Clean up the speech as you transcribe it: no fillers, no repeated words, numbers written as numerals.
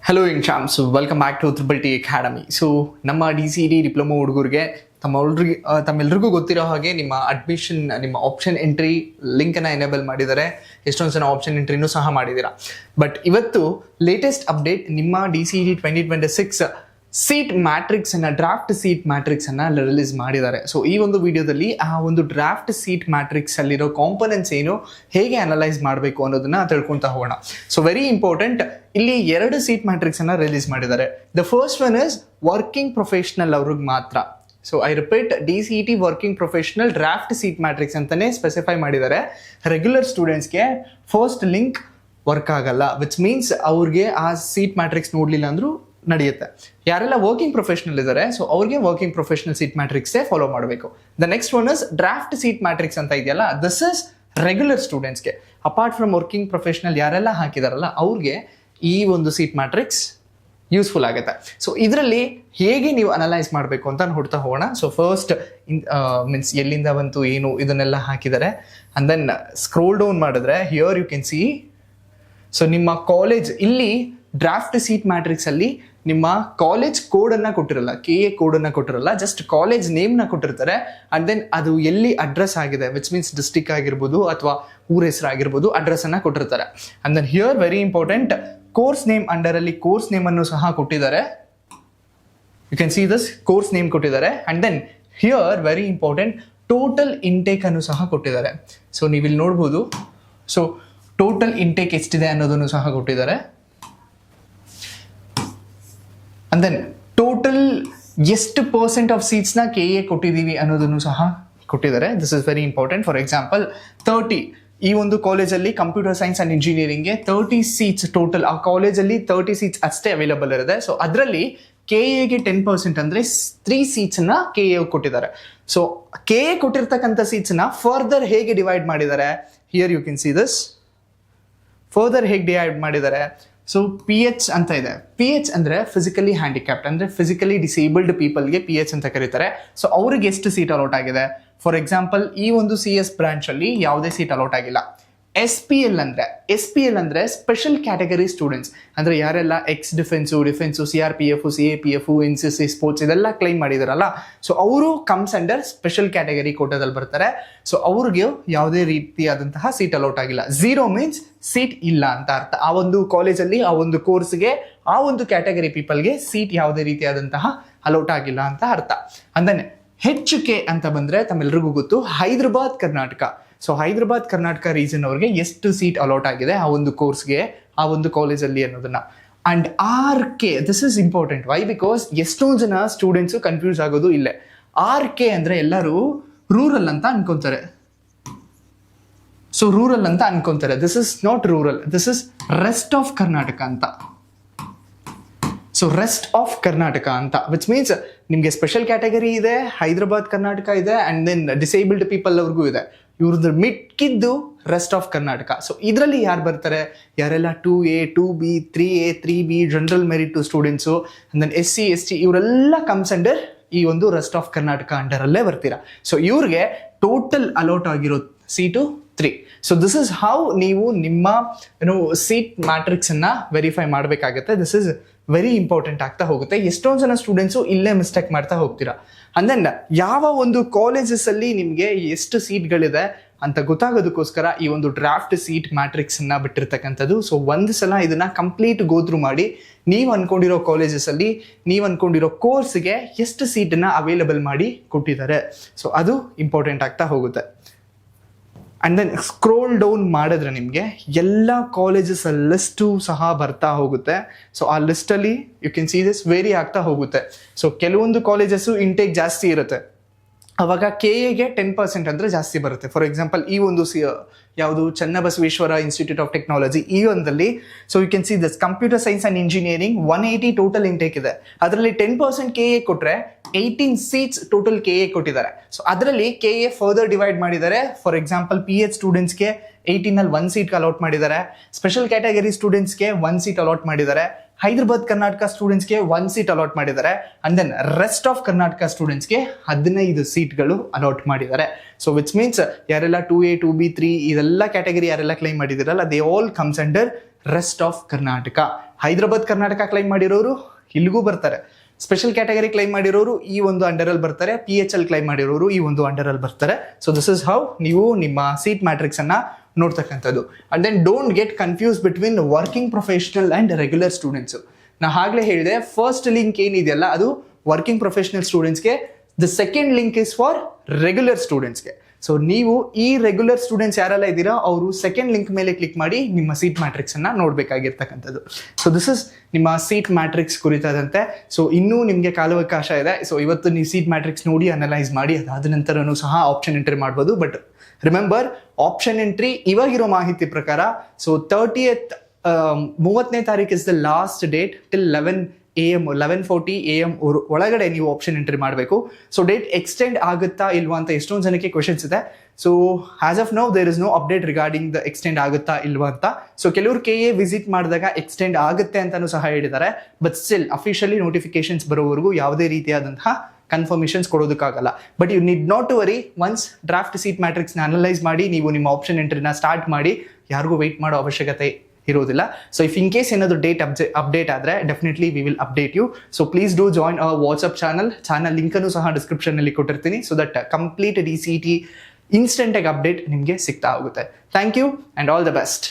Hello champs, welcome back to triple T academy. So ನಮ್ಮ DCET diploma ಹುಡುಗರಿಗೆ ತಮ್ಮೆಲ್ಲರಿಗೂ ಗೊತ್ತಿರೋ ಹಾಗೆ ನಿಮ್ಮ ಅಡ್ಮಿಷನ್, ನಿಮ್ಮ ಆಪ್ಷನ್ ಎಂಟ್ರಿ ಲಿಂಕನ್ನು ಎನೇಬಲ್ ಮಾಡಿದ್ದಾರೆ. ಎಷ್ಟೊಂದು ಜನ ಆಪ್ಷನ್ ಎಂಟ್ರಿನೂ ಸಹ ಮಾಡಿದ್ದೀರಾ. ಬಟ್ ಇವತ್ತು ಲೇಟೆಸ್ಟ್ ಅಪ್ಡೇಟ್, ನಿಮ್ಮ DCET 2026 ಸೀಟ್ ಮ್ಯಾಟ್ರಿಕ್ಸನ್ನು, ಡ್ರಾಫ್ಟ್ ಸೀಟ್ ಮ್ಯಾಟ್ರಿಕ್ಸನ್ನು ರಿಲೀಸ್ ಮಾಡಿದ್ದಾರೆ. ಸೊ ಈ ಒಂದು ವಿಡಿಯೋದಲ್ಲಿ ಆ ಒಂದು ಡ್ರಾಫ್ಟ್ ಸೀಟ್ ಮ್ಯಾಟ್ರಿಕ್ಸಲ್ಲಿರೋ ಕಾಂಪೊನೆಂಟ್ಸ್ ಏನು, ಹೇಗೆ ಅನಲೈಸ್ ಮಾಡಬೇಕು ಅನ್ನೋದನ್ನ ತಿಳ್ಕೊತಾ ಹೋಗೋಣ. ಸೊ ವೆರಿ ಇಂಪಾರ್ಟೆಂಟ್, ಇಲ್ಲಿ 2 ಸೀಟ್ ಮ್ಯಾಟ್ರಿಕ್ಸನ್ನು ರಿಲೀಸ್ ಮಾಡಿದ್ದಾರೆ. The first one is working professional ಅವ್ರಿಗೆ ಮಾತ್ರ. So I repeat, DCET working professional draft seat matrix ಅಂತಲೇ ಸ್ಪೆಸಿಫೈ ಮಾಡಿದ್ದಾರೆ. ರೆಗ್ಯುಲರ್ ಸ್ಟೂಡೆಂಟ್ಸ್ಗೆ ಫಸ್ಟ್ ಲಿಂಕ್ ವರ್ಕ್ ಆಗಲ್ಲ, ವಿಚ್ ಮೀನ್ಸ್ ಅವ್ರಿಗೆ ಆ ಸೀಟ್ ಮ್ಯಾಟ್ರಿಕ್ಸ್ ನೋಡಲಿಲ್ಲ ಅಂದರೂ ನಡೆಯುತ್ತೆ. ಯಾರೆಲ್ಲ ವರ್ಕಿಂಗ್ ಪ್ರೊಫೆಷನಲ್ ಇದ್ದಾರೆ, ಸೊ ಅವ್ರಿಗೆ ವರ್ಕಿಂಗ್ ಪ್ರೊಫೆಷನಲ್ ಸೀಟ್ ಮ್ಯಾಟ್ರಿಕ್ಸೇ ಫಾಲೋ ಮಾಡಬೇಕು. The next one is draft seat matrix ಅಂತ ಇದೆಯಲ್ಲ, ದಿಸ್ ಇಸ್ ರೆಗ್ಯುಲರ್ ಸ್ಟೂಡೆಂಟ್ಸ್ಗೆ. ಅಪಾರ್ಟ್ ಫ್ರಮ್ ವರ್ಕಿಂಗ್ ಪ್ರೊಫೆಷನಲ್ ಯಾರೆಲ್ಲ ಹಾಕಿದಾರಲ್ಲ ಅವ್ರಿಗೆ ಈ ಒಂದು ಸೀಟ್ ಮ್ಯಾಟ್ರಿಕ್ಸ್ ಯೂಸ್ಫುಲ್ ಆಗುತ್ತೆ. ಸೊ ಇದರಲ್ಲಿ ಹೇಗೆ ನೀವು ಅನಲೈಸ್ ಮಾಡಬೇಕು ಅಂತ ಹುಡ್ತಾ ಹೋಗೋಣ. ಸೊ ಫಸ್ಟ್ ಮೀನ್ಸ್ ಎಲ್ಲಿಂದ ಬಂತು ಏನು ಇದನ್ನೆಲ್ಲ ಹಾಕಿದ್ದಾರೆ. ಅಂಡ್ ದೆನ್ ಸ್ಕ್ರೋಲ್ ಡೌನ್ ಮಾಡಿದ್ರೆ here you can see. So ನಿಮ್ಮ ಕಾಲೇಜ್, ಇಲ್ಲಿ ಡ್ರಾಫ್ಟ್ ಸೀಟ್ ಮ್ಯಾಟ್ರಿಕ್ಸ್ ಅಲ್ಲಿ ನಿಮ್ಮ ಕಾಲೇಜ್ ಕೋಡನ್ನು ಕೊಟ್ಟಿರಲ್ಲ, KA ಕೋಡನ್ನು ಕೊಟ್ಟಿರಲ್ಲ, ಜಸ್ಟ್ ಕಾಲೇಜ್ ನೇಮ್ನ ಕೊಟ್ಟಿರ್ತಾರೆ. ಅಂಡ್ ದೆನ್ ಅದು ಎಲ್ಲಿ ಅಡ್ರೆಸ್ ಆಗಿದೆ, ವಿಚ್ ಮೀನ್ಸ್ ಡಿಸ್ಟಿಕ್ ಆಗಿರ್ಬೋದು ಅಥವಾ ಊರ ಹೆಸರು ಆಗಿರ್ಬೋದು, ಅಡ್ರೆಸ್ಸನ್ನು ಕೊಟ್ಟಿರ್ತಾರೆ. And then here very important, course name ಅಂಡರಲ್ಲಿ ಕೋರ್ಸ್ ನೇಮನ್ನು ಸಹ ಕೊಟ್ಟಿದ್ದಾರೆ. You can see this, course name ಕೊಟ್ಟಿದ್ದಾರೆ. And then here very important, total intake ಅನ್ನು ಸಹ ಕೊಟ್ಟಿದ್ದಾರೆ. ಸೊ ನೀವಿಲ್ಲಿ ನೋಡ್ಬೋದು. ಸೊ ಟೋಟಲ್ ಇಂಟೇಕ್ ಎಷ್ಟಿದೆ ಅನ್ನೋದನ್ನು ಸಹ ಕೊಟ್ಟಿದ್ದಾರೆ. ಅಂಡ್ ದೆನ್ ಟೋಟಲ್ ಎಷ್ಟು % ಆಫ್ ಸೀಟ್ಸ್ನ KA ಕೊಟ್ಟಿದ್ದೀವಿ ಅನ್ನೋದನ್ನು ಸಹ ಕೊಟ್ಟಿದ್ದಾರೆ. This is very important. For example 30, ಈ ಒಂದು ಕಾಲೇಜಲ್ಲಿ ಕಂಪ್ಯೂಟರ್ ಸೈನ್ಸ್ ಆ್ಯಂಡ್ ಇಂಜಿನಿಯರಿಂಗ್ಗೆ 30 ಸೀಟ್ಸ್ ಟೋಟಲ್, ಆ ಕಾಲೇಜಲ್ಲಿ 30 ಸೀಟ್ಸ್ ಅಷ್ಟೇ ಅವೈಲಬಲ್ ಇರುತ್ತೆ. ಸೊ ಅದರಲ್ಲಿ KAಗೆ 10% ಅಂದರೆ 3 ಸೀಟ್ಸನ್ನ KA ಕೊಟ್ಟಿದ್ದಾರೆ. ಸೊ KA ಕೊಟ್ಟಿರ್ತಕ್ಕಂಥ ಸೀಟ್ಸನ್ನ ಫರ್ದರ್ ಹೇಗೆ ಡಿವೈಡ್ ಮಾಡಿದ್ದಾರೆ, here you can see this. Further ಹೇಗೆ ಡಿವೈಡ್ ಮಾಡಿದ್ದಾರೆ, ಸೊ PH ಅಂತ ಇದೆ. PH ಅಂದರೆ ಫಿಸಿಕಲಿ ಹ್ಯಾಂಡಿಕ್ಯಾಪ್ಟ್, ಅಂದರೆ ಫಿಸಿಕಲಿ ಡಿಸೇಬಲ್ಡ್ ಪೀಪಲ್ಗೆ PH ಅಂತ ಕರೀತಾರೆ. ಸೊ ಅವ್ರಿಗೆ ಎಷ್ಟು ಸೀಟ್ ಅಲೌಟ್ ಆಗಿದೆ. ಫಾರ್ ಎಕ್ಸಾಂಪಲ್ ಈ ಒಂದು CS ಬ್ರಾಂಚಲ್ಲಿ ಯಾವುದೇ ಸೀಟ್ ಅಲೌಟ್ ಆಗಿಲ್ಲ. SPL ಅಂದರೆ ಸ್ಪೆಷಲ್ ಕ್ಯಾಟಗರಿ ಸ್ಟೂಡೆಂಟ್ಸ್, ಅಂದರೆ ಯಾರೆಲ್ಲ defence, CRPF, CAPF, NCC, sports ಇದೆಲ್ಲ ಕ್ಲೈಮ್ ಮಾಡಿದಾರಲ್ಲ, ಸೊ ಅವರು ಕಮ್ಸ್ ಅಂಡರ್ ಸ್ಪೆಷಲ್ ಕ್ಯಾಟಗರಿ ಕೋಟಾದಲ್ಲಿ ಬರ್ತಾರೆ. ಸೊ ಅವ್ರಿಗೆ ಯಾವುದೇ ರೀತಿಯಾದಂತಹ ಸೀಟ್ ಅಲೌಟ್ ಆಗಿಲ್ಲ. 0 ಮೀನ್ಸ್ ಸೀಟ್ ಇಲ್ಲ ಅಂತ ಅರ್ಥ. ಆ ಒಂದು ಕಾಲೇಜಲ್ಲಿ, ಆ ಒಂದು ಕೋರ್ಸ್ಗೆ, ಆ ಒಂದು ಕ್ಯಾಟಗರಿ ಪೀಪಲ್ಗೆ ಸೀಟ್ ಯಾವುದೇ ರೀತಿಯಾದಂತಹ ಅಲೌಟ್ ಆಗಿಲ್ಲ ಅಂತ ಅರ್ಥ. ಅಂದರೆ HK ಅಂತ ಬಂದರೆ ತಮ್ಮೆಲ್ಲರಿಗೂ ಗೊತ್ತು, ಹೈದರಾಬಾದ್ ಕರ್ನಾಟಕ. ಸೊ ಹೈದರಾಬಾದ್ ಕರ್ನಾಟಕ ರೀಜನ್ ಅವ್ರಿಗೆ ಎಷ್ಟು ಸೀಟ್ ಅಲೌಟ್ ಆಗಿದೆ ಆ ಒಂದು ಕೋರ್ಸ್ಗೆ, ಆ ಒಂದು ಕಾಲೇಜಲ್ಲಿ ಅನ್ನೋದನ್ನ. And RK, this is important. Why? Because ಎಷ್ಟೊಂದು ಜನ ಸ್ಟೂಡೆಂಟ್ಸು ಕನ್ಫ್ಯೂಸ್ ಆಗೋದು ಇಲ್ಲೇ. RK ಅಂದರೆ ಎಲ್ಲರೂ ರೂರಲ್ ಅಂತ ಅನ್ಕೊಂತಾರೆ. ಸೊ ರೂರಲ್ ಅಂತ ಅನ್ಕೊಂತಾರೆ. This is not rural, this is rest of Karnataka ಅಂತ. ಸೊ ರೆಸ್ಟ್ ಆಫ್ ಕರ್ನಾಟಕ ಅಂತ, ವಿಚ್ ಮೀನ್ಸ್ ನಿಮಗೆ ಸ್ಪೆಷಲ್ ಕ್ಯಾಟಗರಿ ಇದೆ, ಹೈದರಾಬಾದ್ ಕರ್ನಾಟಕ ಇದೆ, ಅಂಡ್ ದೆನ್ ಡಿಸೇಬಲ್ಡ್ ಪೀಪಲ್ ಅವ್ರಿಗೂ ಇದೆ. ಇವ್ರದ್ದು ಮಿಕ್ಕಿದ್ದು ರೆಸ್ಟ್ ಆಫ್ ಕರ್ನಾಟಕ. ಸೊ ಇದರಲ್ಲಿ ಯಾರು ಬರ್ತಾರೆ, ಯಾರೆಲ್ಲ 2A, 2B, 3A, 3B general merit students, and then SC, ST ಇವರೆಲ್ಲ ಕಮ್ಸ್ ಅಂಡರ್ ಈ ಒಂದು ರೆಸ್ಟ್ ಆಫ್ ಕರ್ನಾಟಕ ಅಂಡರಲ್ಲೇ ಬರ್ತೀರಾ. ಸೊ ಇವ್ರಿಗೆ ಟೋಟಲ್ ಅಲೌಟ್ ಆಗಿರೋ seat 3. So this is how ನೀವು ನಿಮ್ಮ ಸೀಟ್ ಮ್ಯಾಟ್ರಿಕ್ಸನ್ನು ವೆರಿಫೈ ಮಾಡಬೇಕಾಗತ್ತೆ. ದಿಸ್ ಇಸ್ ವೆರಿ ಇಂಪಾರ್ಟೆಂಟ್ ಆಗ್ತಾ ಹೋಗುತ್ತೆ. ಎಷ್ಟೊಂದು ಜನ ಸ್ಟೂಡೆಂಟ್ಸು ಇಲ್ಲೇ ಮಿಸ್ಟೇಕ್ ಮಾಡ್ತಾ ಹೋಗ್ತೀರಾ. ಅಂಡ್ ದೆನ್ ಯಾವ ಒಂದು ಕಾಲೇಜಸಲ್ಲಿ ನಿಮಗೆ ಎಷ್ಟು ಸೀಟ್ಗಳಿದೆ ಅಂತ ಗೊತ್ತಾಗೋದಕ್ಕೋಸ್ಕರ ಈ ಒಂದು ಡ್ರಾಫ್ಟ್ ಸೀಟ್ ಮ್ಯಾಟ್ರಿಕ್ಸನ್ನು ಬಿಟ್ಟಿರ್ತಕ್ಕಂಥದ್ದು. ಸೊ ಒಂದು ಸಲ ಇದನ್ನು ಕಂಪ್ಲೀಟ್ ಗೋತ್ರೂ ಮಾಡಿ, ನೀವು ಅಂದ್ಕೊಂಡಿರೋ ಕಾಲೇಜಸಲ್ಲಿ, ನೀವು ಅಂದ್ಕೊಂಡಿರೋ ಕೋರ್ಸ್ಗೆ ಎಷ್ಟು ಸೀಟನ್ನು ಅವೈಲಬಲ್ ಮಾಡಿ ಕೊಟ್ಟಿದ್ದಾರೆ. ಸೊ ಅದು ಇಂಪಾರ್ಟೆಂಟ್ ಆಗ್ತಾ ಹೋಗುತ್ತೆ. ಅಂಡ್ ದೆನ್ ಸ್ಕ್ರೋಲ್ ಡೌನ್ ಮಾಡಿದ್ರೆ ನಿಮಗೆ ಎಲ್ಲ ಕಾಲೇಜಸ್ ಲಿಸ್ಟು ಸಹ ಬರ್ತಾ ಹೋಗುತ್ತೆ. ಸೊ ಆ ಲಿಸ್ಟಲ್ಲಿ you can see this vary ಆಗ್ತಾ ಹೋಗುತ್ತೆ. ಸೊ ಕೆಲವೊಂದು ಕಾಲೇಜಸ್ಸು ಇಂಟೇಕ್ ಜಾಸ್ತಿ ಇರುತ್ತೆ, ಅವಾಗ KAಗೆ 10% ಅಂದರೆ ಜಾಸ್ತಿ ಬರುತ್ತೆ. ಫಾರ್ ಎಕ್ಸಾಂಪಲ್ ಈ ಒಂದು ಯಾವುದು ಚನ್ನಬಸವೇಶ್ವರ ಇನ್ಸ್ಟಿಟ್ಯೂಟ್ ಆಫ್ ಟೆಕ್ನಾಲಜಿ, ಈ ಒಂದಲ್ಲಿ so you can see this computer science and engineering 180 total intake ಇದೆ. ಅದರಲ್ಲಿ 10% KA ಕೊಟ್ಟರೆ 18 ಸೀಟ್ಸ್ ಟೋಟಲ್ KA ಕೊಟ್ಟಿದ್ದಾರೆ. ಸೊ ಅದರಲ್ಲಿ KA ಫರ್ದರ್ ಡಿವೈಡ್ ಮಾಡಿದ್ದಾರೆ. ಫಾರ್ ಎಕ್ಸಾಂಪಲ್ PH ಸ್ಟೂಡೆಂಟ್ಸ್ಗೆ 18ಅಲ್ಲಿ 1 ಸೀಟ್ ಅಲಾಟ್ ಮಾಡಿದ್ದಾರೆ, ಸ್ಪೆಷಲ್ ಕ್ಯಾಟಗರಿ ಸ್ಟೂಡೆಂಟ್ಸ್ಗೆ 1 ಸೀಟ್ ಅಲಾಟ್ ಮಾಡಿದ್ದಾರೆ, ಹೈದರಾಬಾದ್ ಕರ್ನಾಟಕ ಸ್ಟೂಡೆಂಟ್ಸ್ಗೆ 1 ಸೀಟ್ ಅಲಾಟ್ ಮಾಡಿದ್ದಾರೆ, and then rest of Karnataka ಸ್ಟೂಡೆಂಟ್ಸ್ಗೆ 15 ಸೀಟ್ಗಳು ಅಲಾಟ್ ಮಾಡಿದ್ದಾರೆ. ಸೊ ವಿಚ್ ಮೀನ್ಸ್ ಯಾರೆಲ್ಲ 2A, 2B, 3 ಇದೆಲ್ಲ ಕ್ಯಾಟಗರಿ ಯಾರೆಲ್ಲ ಕ್ಲೈಮ್ ಮಾಡಿದಿರಲ್ಲ, they all comes under rest of Karnataka. Hyderabad Karnataka claim ಮಾಡಿರೋರು ಇಲ್ಲಿಗೂ ಬರ್ತಾರೆ. ಸ್ಪೆಷಲ್ ಕ್ಯಾಟಗರಿ ಕ್ಲೈಮ್ ಮಾಡಿರೋರು ಈ ಒಂದು ಅಂಡರಲ್ಲಿ ಬರ್ತಾರೆ. PHL ಕ್ಲೈಮ್ ಮಾಡಿರೋರು ಈ ಒಂದು ಅಂಡರಲ್ಲಿ ಬರ್ತಾರೆ. ಸೊ ದಿಸ್ ಇಸ್ ಹೌ ನೀವು ನಿಮ್ಮ ಸೀಟ್ ಮ್ಯಾಟ್ರಿಕ್ಸ್ ಅನ್ನ ನೋಡ್ತಕ್ಕಂಥದ್ದು. And then don't get confuse between working professional and regular students. ನಾ ಆಗ್ಲೇ ಹೇಳಿದೆ, ಫಸ್ಟ್ ಲಿಂಕ್ ಏನಿದೆಯಲ್ಲ ಅದು ವರ್ಕಿಂಗ್ ಪ್ರೊಫೆಷನಲ್ ಸ್ಟೂಡೆಂಟ್ಸ್ಗೆ, the second link is for regular ಸ್ಟೂಡೆಂಟ್ಸ್ಗೆ. ಸೊ ನೀವು ಈ ರೆಗ್ಯುಲರ್ ಸ್ಟೂಡೆಂಟ್ಸ್ ಯಾರೆಲ್ಲ ಇದ್ದೀರಾ ಅವರು ಸೆಕೆಂಡ್ ಲಿಂಕ್ ಮೇಲೆ ಕ್ಲಿಕ್ ಮಾಡಿ ನಿಮ್ಮ ಸೀಟ್ ಮ್ಯಾಟ್ರಿಕ್ಸ್ ಅನ್ನ ನೋಡ್ಬೇಕಾಗಿರ್ತಕ್ಕಂಥದ್ದು. ಸೊ ದಿಸ್ ಇಸ್ ನಿಮ್ಮ ಸೀಟ್ ಮ್ಯಾಟ್ರಿಕ್ಸ್ ಕುರಿತಾದಂತೆ. ಸೊ ಇನ್ನೂ ನಿಮಗೆ ಕಾಲಾವಕಾಶ ಇದೆ. ಸೊ ಇವತ್ತು ನೀವು ಸೀಟ್ ಮ್ಯಾಟ್ರಿಕ್ಸ್ ನೋಡಿ ಅನಲೈಸ್ ಮಾಡಿ ಅದಾದ ನಂತರನೂ ಸಹ ಆಪ್ಷನ್ ಎಂಟ್ರಿ ಮಾಡ್ಬೋದು. ಬಟ್ ರಿಮೆಂಬರ್, ಆಪ್ಷನ್ ಎಂಟ್ರಿ ಇವಾಗಿರೋ ಮಾಹಿತಿ ಪ್ರಕಾರ ಸೊ 30ನೇ ತಾರೀಕು is the last date till 11:40 AM ಒಳಗಡೆ ನೀವು ಆಪ್ಷನ್ ಎಂಟ್ರಿ ಮಾಡಬೇಕು. ಸೊ ಡೇಟ್ ಎಕ್ಸ್ಟೆಂಡ್ ಆಗುತ್ತಾ ಇಲ್ವಾ ಅಂತ ಎಷ್ಟೊಂದು ಜನಕ್ಕೆ ಕ್ವೆಶನ್ಸ್ ಇದೆ. So as of now there is no update regarding the extend ಆಗುತ್ತಾ ಇಲ್ವಾ ಅಂತ. ಸೊ ಕೆಲವರು KA ವಿಸಿಟ್ ಮಾಡಿದಾಗ ಎಕ್ಸ್ಟೆಂಡ್ ಆಗುತ್ತೆ ಅಂತಾನೂ ಸಹ ಹೇಳಿದ್ದಾರೆ. ಬಟ್ ಸ್ಟಿಲ್ ಅಫಿಷಿಯಲಿ ನೋಟಿಫಿಕೇಶನ್ಸ್ ಬರೋವರೆಗೂ ಯಾವುದೇ ರೀತಿಯಾದಂತಹ ಕನ್ಫರ್ಮೇಷನ್ಸ್ ಕೊಡೋದಕ್ಕಾಗಲ್ಲ. But you need not to worry. Once draft seat ಮ್ಯಾಟ್ರಿಕ್ಸ್ನ ಅನಲೈಸ್ ಮಾಡಿ ನೀವು ನಿಮ್ಮ ಆಪ್ಷನ್ ಎಂಟ್ರಿನ ಸ್ಟಾರ್ಟ್ ಮಾಡಿ, ಯಾರಿಗೂ ವೆಯ್ಟ್ ಮಾಡೋ ಅವಶ್ಯಕತೆ ಇರೋದಿಲ್ಲ. ಸೊ ಇಫ್ ಇನ್ ಕೇಸ್ ಏನಾದರೂ ಡೇಟ್ ಅಪ್ಡೇಟ್ ಆದರೆ definitely we will update you. So please do join our WhatsApp channel ಲಿಂಕನ್ನು ಸಹ ಡಿಸ್ಕ್ರಿಪ್ಷನಲ್ಲಿ ಕೊಟ್ಟಿರ್ತೀನಿ. ಸೊ ದಟ್ ಕಂಪ್ಲೀಟ್ DCT ಇನ್ಸ್ಟೆಂಟಾಗಿ ಅಪ್ಡೇಟ್ ನಿಮಗೆ ಸಿಗ್ತಾ ಹೋಗುತ್ತೆ. Thank you and all the best.